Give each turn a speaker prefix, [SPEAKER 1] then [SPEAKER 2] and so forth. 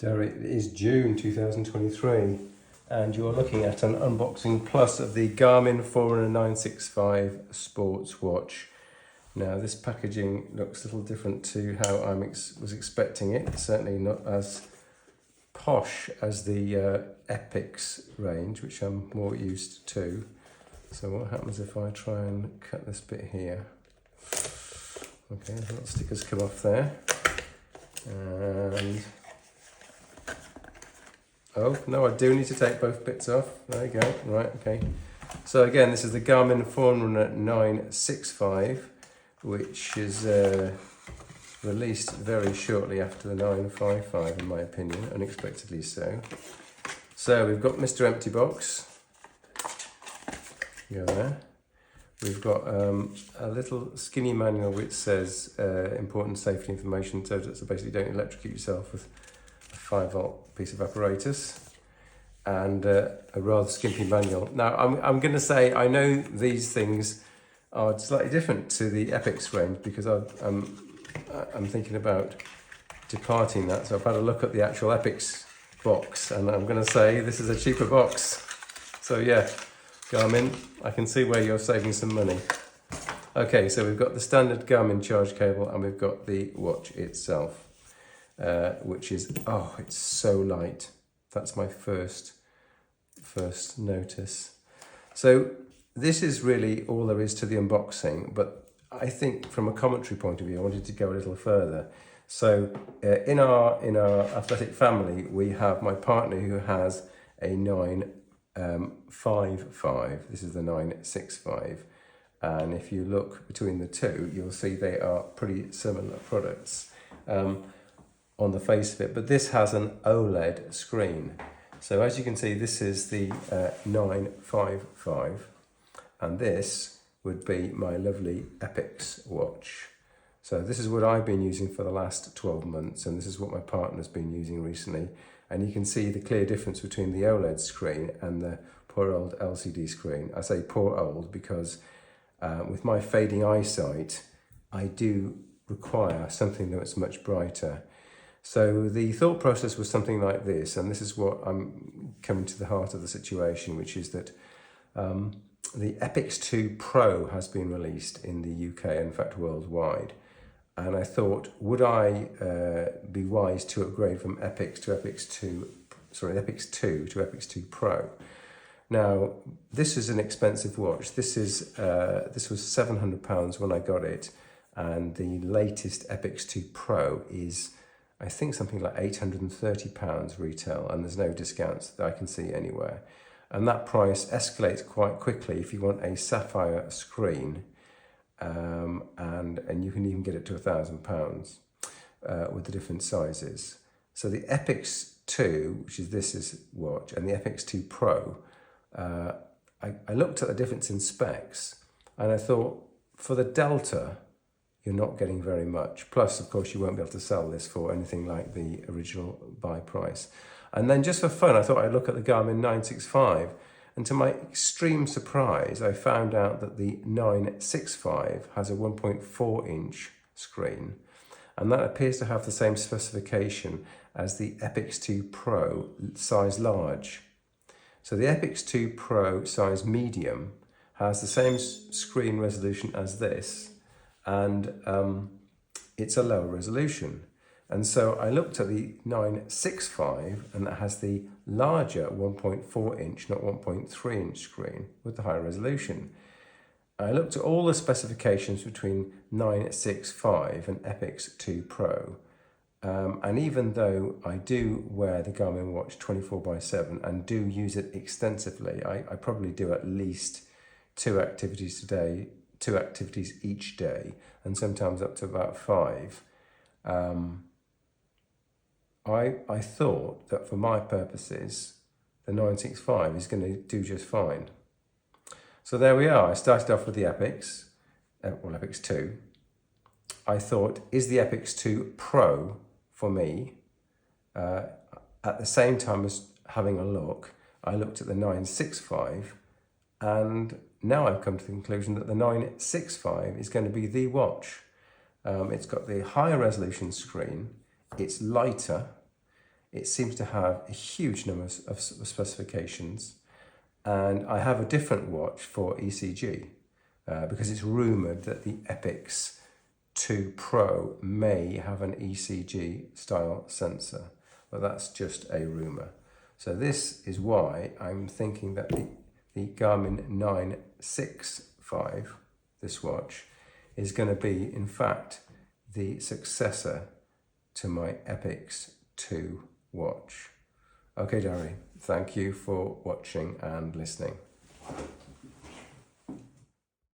[SPEAKER 1] There it is, June 2023, and you're looking at an unboxing plus of the Garmin Forerunner 965 sports watch. Now this packaging looks a little different to how I was expecting it. It's certainly not as posh as the Epix range, which I'm more used to. So what happens if I try and cut this bit here? Okay, the little stickers come off there. And oh, no, I do need to take both bits off. There you go. Right, okay. So again, this is the Garmin Forerunner 965, which is released very shortly after the 955, in my opinion, unexpectedly so. So we've got Mr. Empty Box. Go there. We've got a little skinny manual which says important safety information, so basically don't electrocute yourself with a 5-volt piece of apparatus, and a rather skimpy manual. Now I'm going to say I know these things are slightly different to the Epix range because I'm thinking about departing that, so I've had a look at the actual Epix box and I'm going to say this is a cheaper box. So yeah, Garmin, I can see where you're saving some money. Okay, so we've got the standard Garmin charge cable and we've got the watch itself, which is, oh, it's so light. That's my first notice. So this is really all there is to the unboxing, but I think from a commentary point of view, I wanted to go a little further. So in our athletic family, we have my partner who has a 955. This is the 965. And if you look between the two, you'll see they are pretty similar products on the face of it. But this has an OLED screen. So as you can see, this is the 955. And this would be my lovely Epix watch. So this is what I've been using for the last 12 months, and this is what my partner's been using recently. And you can see the clear difference between the OLED screen and the poor old LCD screen. I say poor old because with my fading eyesight, I do require something that's much brighter. So the thought process was something like this, and this is what I'm coming to the heart of the situation, which is that the Epix 2 Pro has been released in the UK, in fact worldwide. And I thought, would I be wise to upgrade from Epix 2 to Epix 2 Pro? Now, this is an expensive watch. This was £700 when I got it, and the latest Epix 2 Pro is, I think, something like £830 retail, and there's no discounts that I can see anywhere. And that price escalates quite quickly if you want a sapphire screen, and you can even get it to £1,000 with the different sizes. So the Epix 2, which is this watch, and the Epix 2 Pro, I looked at the difference in specs, and I thought, for the Delta, you're not getting very much. Plus, of course, you won't be able to sell this for anything like the original buy price. And then just for fun, I thought I'd look at the Garmin 965. And to my extreme surprise, I found out that the 965 has a 1.4-inch screen. And that appears to have the same specification as the Epix 2 Pro size large. So the Epix 2 Pro size medium has the same screen resolution as this, and it's a lower resolution. And so I looked at the 965, and that has the larger 1.4-inch, not 1.3-inch screen with the higher resolution. I looked at all the specifications between 965 and Epix 2 Pro. And even though I do wear the Garmin watch 24/7 and do use it extensively, I probably do at least two activities each day, and sometimes up to about 5. I thought that for my purposes, the 965 is going to do just fine. So there we are. I started off with the Epix, Epix 2. I thought, is the Epix 2 Pro for me? At the same time as having a look, I looked at the 965, and now I've come to the conclusion that the 965 is going to be the watch. It's got the higher resolution screen, it's lighter, it seems to have a huge number of specifications. And I have a different watch for ECG because it's rumoured that the Epix 2 Pro may have an ECG style sensor, but that's just a rumour. So this is why I'm thinking that the Garmin 965, this watch, is going to be, in fact, the successor to my Epix 2 watch. Okay, Darry, thank you for watching and listening.